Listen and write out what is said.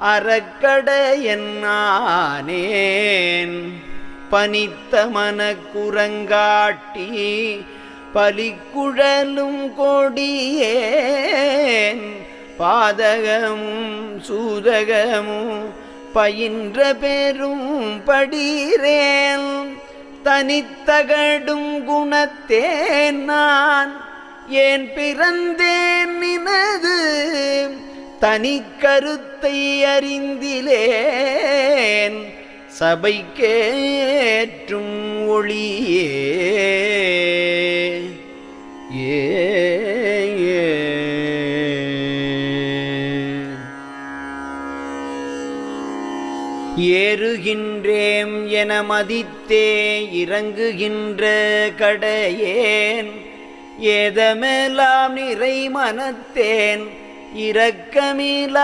அறக்கடையன்னானேன் பனித்த மனக்குரங்காட்டி பலிக்குழலும் கொடியேன் பாதகமும் சூதகமும் பயின்ற பெரும் படிரேன் தனித்தகடும் குணத்தேன் நான் ஏன் பிறந்தேன் நினது தனி கருத்தை அறிந்திலேன் சபைக்கேற்றும் ஒளியே ஏறுகின்றேம் என மதித்தே இறங்குகின்ற கடையேன் ஏதமெல்லாம் நிறை மனத்தேன் இரக்கமிலா